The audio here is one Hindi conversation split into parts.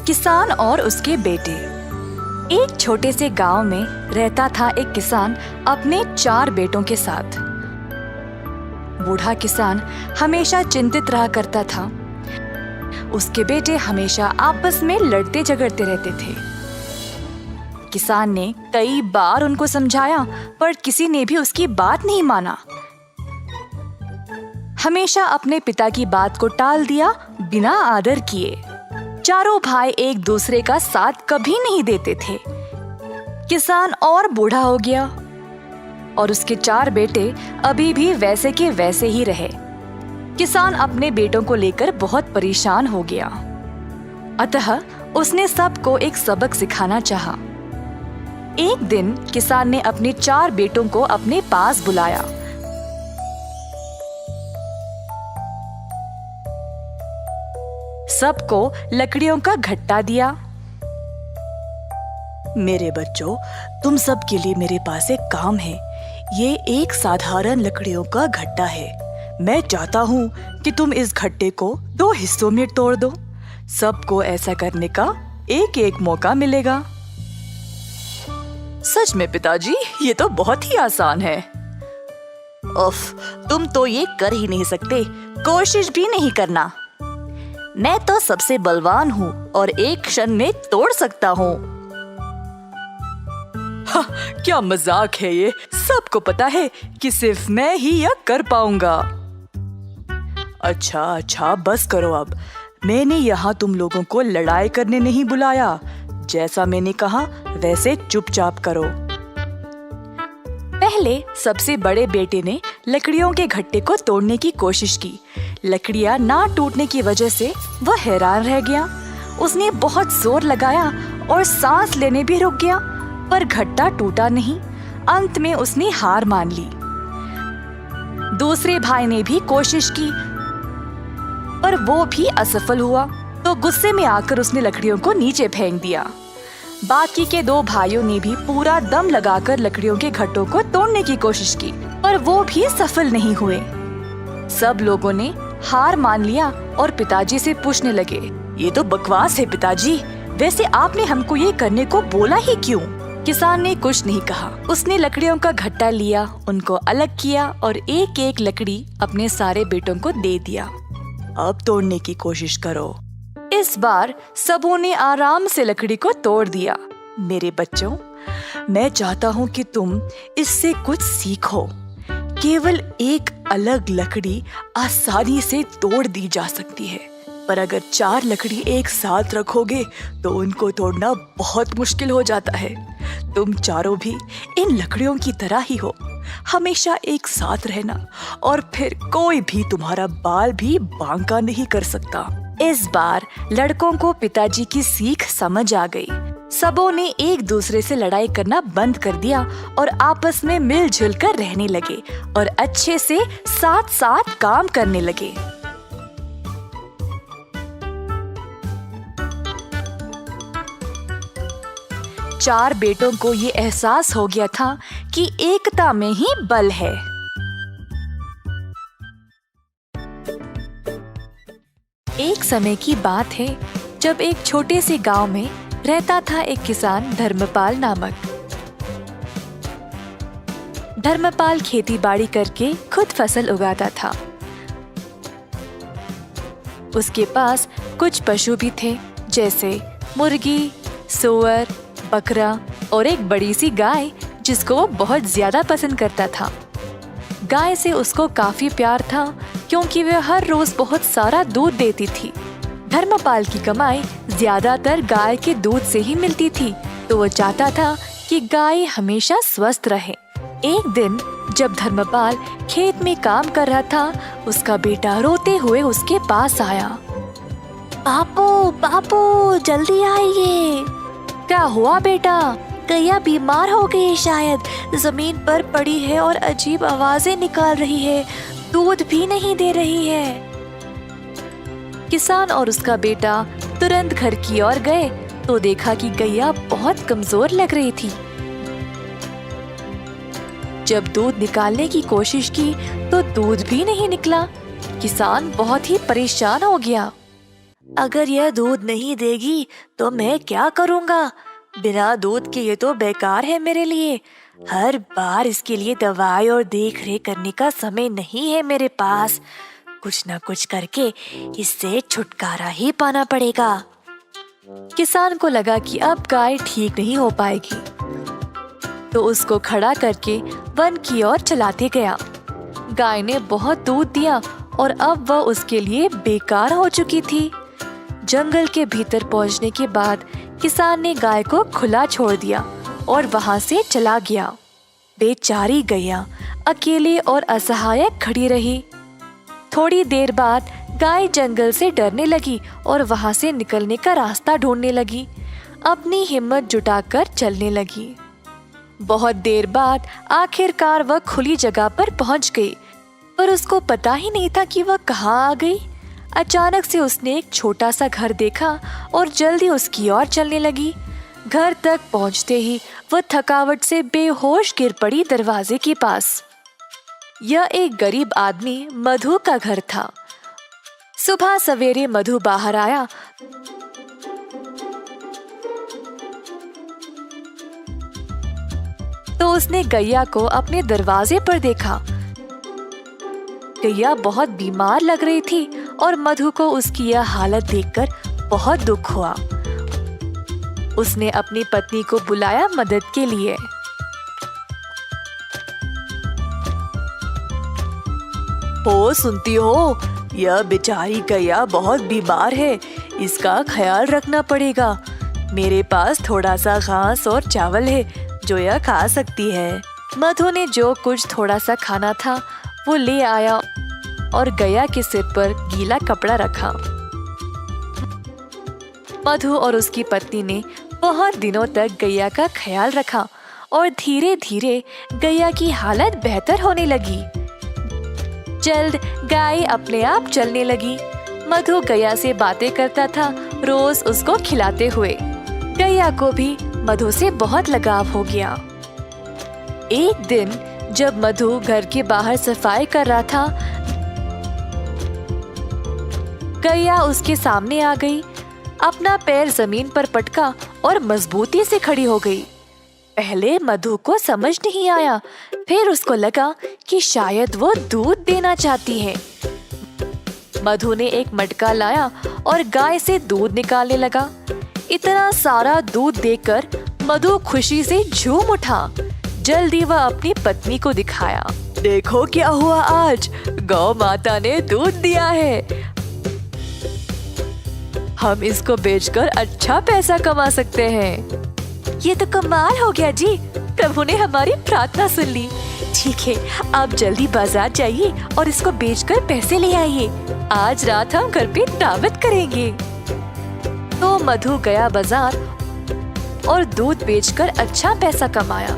किसान और उसके बेटे। एक छोटे से गांव में रहता था एक किसान अपने 4 बेटों के साथ। बूढ़ा किसान हमेशा चिंतित रहा करता था। उसके बेटे हमेशा आपस में लड़ते झगड़ते रहते थे। किसान ने कई बार उनको समझाया, पर किसी ने भी उसकी बात नहीं माना। हमेशा अपने पिता की बात को टाल दिया बिना आदर किए। चारों भाई एक दूसरे का साथ कभी नहीं देते थे। किसान और बूढ़ा हो गया और उसके 4 बेटे अभी भी वैसे के वैसे ही रहे। किसान अपने बेटों को लेकर बहुत परेशान हो गया। अतः उसने सबको एक सबक सिखाना चाहा। एक दिन किसान ने अपने 4 बेटों को अपने पास बुलाया। सबको लकड़ियों का घट्टा दिया। मेरे बच्चों, तुम सब के लिए मेरे पास एक काम है। ये एक साधारण लकड़ियों का घट्टा है। मैं चाहता हूँ कि तुम इस घट्टे को 2 हिस्सों में तोड़ दो। सबको ऐसा करने का एक एक मौका मिलेगा। सच में पिताजी, ये तो बहुत ही आसान है। उफ, तुम तो ये कर ही नहीं सकते, कोशिश भी नहीं करना। मैं तो सबसे बलवान हूँ और एक क्षण में तोड़ सकता हूँ। क्या मजाक है ये। सबको पता है कि सिर्फ मैं ही यह कर पाऊंगा। अच्छा, बस करो अब। मैंने यहाँ तुम लोगों को लड़ाई करने नहीं बुलाया। जैसा मैंने कहा वैसे चुपचाप करो। पहले सबसे बड़े बेटे ने लकड़ियों के घट्टे को तोड़ने की कोशिश की। लकड़ियां ना टूटने की वजह से वह हैरान रह गया। उसने बहुत जोर लगाया और सांस लेने भी रुक गया, पर घट्टा टूटा नहीं। अंत में उसने हार मान ली। दूसरे भाई ने भी कोशिश की, पर वो भी असफल हुआ। तो गुस्से में आकर उसने लकड़ियों को नीचे फेंक दिया। बाकी के 2 भाइयों ने भी पूरा दम लगाकर लकड़ियों के घट्टों को तोड़ने की कोशिश की, पर वो भी सफल नहीं हुए। सब लोगों ने हार मान लिया और पिताजी से पूछने लगे, ये तो बकवास है पिताजी। वैसे आपने हमको ये करने को बोला ही क्यों? किसान ने कुछ नहीं कहा। उसने लकड़ियों का घट्टा लिया, उनको अलग किया और एक एक लकड़ी अपने सारे बेटों को दे दिया। अब तोड़ने की कोशिश करो। इस बार सबों ने आराम से लकड़ी को तोड़ दिया। मेरे बच्चों, मैं चाहता हूँ कि तुम इससे कुछ सीखो। केवल एक अलग लकड़ी आसानी से तोड़ दी जा सकती है, पर अगर 4 लकड़ी एक साथ रखोगे तो उनको तोड़ना बहुत मुश्किल हो जाता है। तुम चारों भी इन लकड़ियों की तरह ही हो। हमेशा एक साथ रहना और फिर कोई भी तुम्हारा बाल भी बांका नहीं कर सकता। इस बार लड़कों को पिताजी की सीख समझ आ गई। सबों ने एक दूसरे से लड़ाई करना बंद कर दिया और आपस में मिलजुल कर रहने लगे और अच्छे से साथ साथ काम करने लगे। चार बेटों को ये एहसास हो गया था कि एकता में ही बल है। एक समय की बात है जब एक छोटे से गांव में रहता था एक किसान धर्मपाल नामक। धर्मपाल खेती बाड़ी करके खुद फसल उगाता था। उसके पास कुछ पशु भी थे, जैसे मुर्गी, सूअर, बकरा और एक बड़ी सी गाय जिसको वो बहुत ज्यादा पसंद करता था। गाय से उसको काफी प्यार था क्योंकि वह हर रोज बहुत सारा दूध देती थी। धर्मपाल की कमाई ज्यादातर गाय के दूध से ही मिलती थी, तो वो चाहता था कि गाय हमेशा स्वस्थ रहे। एक दिन जब धर्मपाल खेत में काम कर रहा था, उसका बेटा रोते हुए उसके पास आया। बापू, बापू, जल्दी आइए। क्या हुआ बेटा? गैया बीमार हो गई शायद, जमीन पर पड़ी है और अजीब आवाजें निकाल रही है, दूध भी नहीं दे रही है। किसान और उसका बेटा तुरंत घर की ओर गए तो देखा कि गैया बहुत कमजोर लग रही थी। जब दूध निकालने की कोशिश की तो दूध भी नहीं निकला। किसान बहुत ही परेशान हो गया। अगर यह दूध नहीं देगी तो मैं क्या करूँगा? बिना दूध के ये तो बेकार है मेरे लिए। हर बार इसके लिए दवाई और देख रेख करने का समय नहीं है मेरे पास। कुछ न कुछ करके इससे छुटकारा ही पाना पड़ेगा। किसान को लगा कि अब गाय ठीक नहीं हो पाएगी, तो उसको खड़ा करके वन की ओर चलाते गया। गाय ने बहुत दूध दिया और अब वह उसके लिए बेकार हो चुकी थी। जंगल के भीतर पहुंचने के बाद किसान ने गाय को खुला छोड़ दिया और वहां से चला गया। बेचारी गैया अकेले और असहाय खड़ी रही। थोड़ी देर बाद गाय जंगल से डरने लगी और वहां से निकलने का रास्ता ढूंढने लगी। अपनी हिम्मत जुटाकर चलने लगी। बहुत देर बाद आखिरकार वह खुली जगह पर पहुंच गई, पर उसको पता ही नहीं था कि वह कहाँ आ गई। अचानक से उसने एक छोटा सा घर देखा और जल्दी उसकी ओर चलने लगी। घर तक पहुंचते ही वह थकावट से बेहोश गिर पड़ी दरवाजे के पास। यह एक गरीब आदमी मधु का घर था। सुबह सवेरे मधु बाहर आया तो उसने गैया को अपने दरवाजे पर देखा। गैया बहुत बीमार लग रही थी और मधु को उसकी यह हालत देखकर बहुत दुख हुआ। उसने अपनी पत्नी को बुलाया मदद के लिए। हो सुनती हो, यह बेचारी गैया बहुत बीमार है, इसका ख्याल रखना पड़ेगा। मेरे पास थोड़ा सा घास और चावल है जो यह खा सकती है। मधु ने जो कुछ थोड़ा सा खाना था वो ले आया और गैया के सिर पर गीला कपड़ा रखा। मधु और उसकी पत्नी ने बहुत दिनों तक गैया का ख्याल रखा और धीरे धीरे गैया की हालत बेहतर होने लगी। जल्द गाय अपने आप चलने लगी। मधु गैया से बातें करता था, रोज उसको खिलाते हुए। गैया को भी मधु से बहुत लगाव हो गया। एक दिन जब मधु घर के बाहर सफाई कर रहा था, गैया उसके सामने आ गई। अपना पैर जमीन पर पटका और मजबूती से खड़ी हो गई। पहले मधु को समझ नहीं आया, फिर उसको लगा कि शायद वो दूध देना चाहती है। मधु ने एक मटका लाया और गाय से दूध निकालने लगा। इतना सारा दूध देखकर मधु खुशी से झूम उठा। जल्दी वह अपनी पत्नी को दिखाया। देखो क्या हुआ आज, गौ माता ने दूध दिया है। हम इसको बेचकर अच्छा पैसा कमा सकते हैं। ये तो कमाल हो गया जी, प्रभु ने हमारी प्रार्थना सुन ली। ठीक है, आप जल्दी बाजार जाइए और इसको बेचकर पैसे ले आइए। आज रात हम घर पे दावत करेंगे। तो मधु गया बाजार और दूध बेचकर अच्छा पैसा कमाया।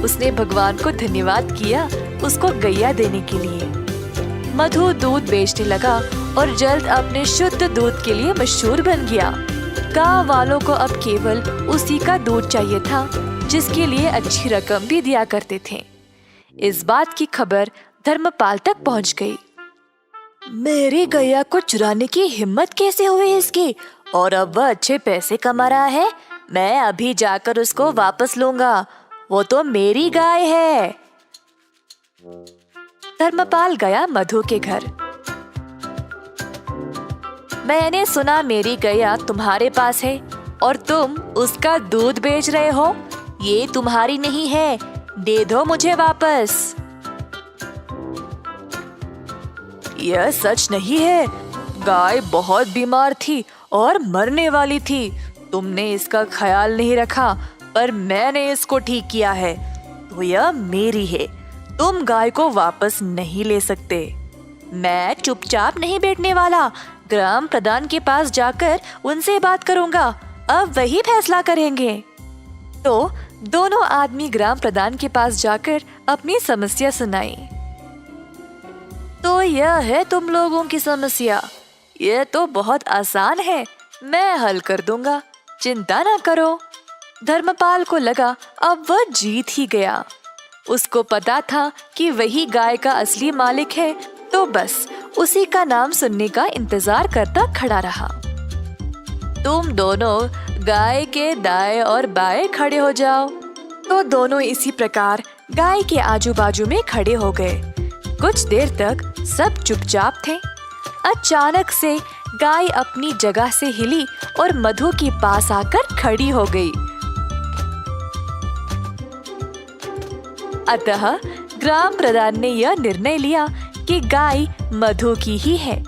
उसने भगवान को धन्यवाद किया उसको गैया देने के लिए। मधु दूध बेचने लगा और जल्द अपने शुद्ध दूध के लिए मशहूर बन गया। गांव वालों को अब केवल उसी का दूध चाहिए था, जिसके लिए अच्छी रकम भी दिया करते थे। इस बात की खबर धर्मपाल तक पहुंच गई। मेरी गैया को चुराने की हिम्मत कैसे हुई इसकी, और अब वह अच्छे पैसे कमा रहा है। मैं अभी जाकर उसको वापस लूंगा, वो तो मेरी गाय है। धर्मपाल गया मधु के घर। मैंने सुना मेरी गैया तुम्हारे पास है और तुम उसका दूध बेच रहे हो। ये तुम्हारी नहीं है, दे दो मुझे वापस। यह सच नहीं है, गाय बहुत बीमार थी और मरने वाली थी। तुमने इसका ख्याल नहीं रखा, पर मैंने इसको ठीक किया है, तो यह मेरी है। तुम गाय को वापस नहीं ले सकते। मैं चुपचाप नहीं बैठने वाला, ग्राम प्रधान के पास जाकर उनसे बात करूंगा। अब वही फैसला करेंगे। तो दोनों आदमी ग्राम प्रधान के पास जाकर अपनी समस्या सुनाई। तो यह है तुम लोगों की समस्या, यह तो बहुत आसान है, मैं हल कर दूंगा, चिंता ना करो। धर्मपाल को लगा अब वह जीत ही गया। उसको पता था कि वही गाय का असली मालिक है, तो बस उसी का नाम सुनने का इंतजार करता खड़ा रहा। तुम दोनों गाय के दाएं और बाएं खड़े हो जाओ। तो दोनों इसी प्रकार गाय के आजू बाजू में खड़े हो गए। कुछ देर तक सब चुपचाप थे। अचानक से गाय अपनी जगह से हिली और मधु के पास आकर खड़ी हो गई। अतः ग्राम प्रधान ने यह निर्णय लिया कि गाय मधु की ही है,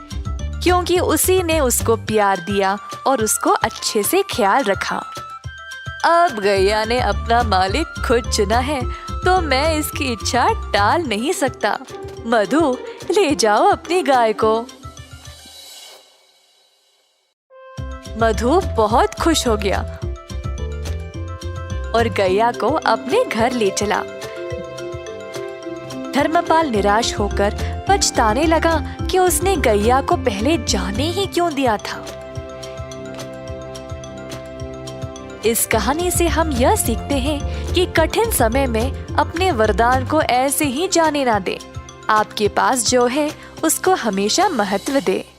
क्योंकि उसी ने उसको प्यार दिया और उसको अच्छे से ख्याल रखा। अब गैया ने अपना मालिक खुद चुना है, तो मैं इसकी इच्छा टाल नहीं सकता। मधु, ले जाओ अपनी गाय को। मधु बहुत खुश हो गया और गैया को अपने घर ले चला। धर्मपाल निराश होकर पछताने लगा कि उसने गैया को पहले जाने ही क्यों दिया था। इस कहानी से हम यह सीखते हैं कि कठिन समय में अपने वरदान को ऐसे ही जाने ना दें। आपके पास जो है उसको हमेशा महत्व दें।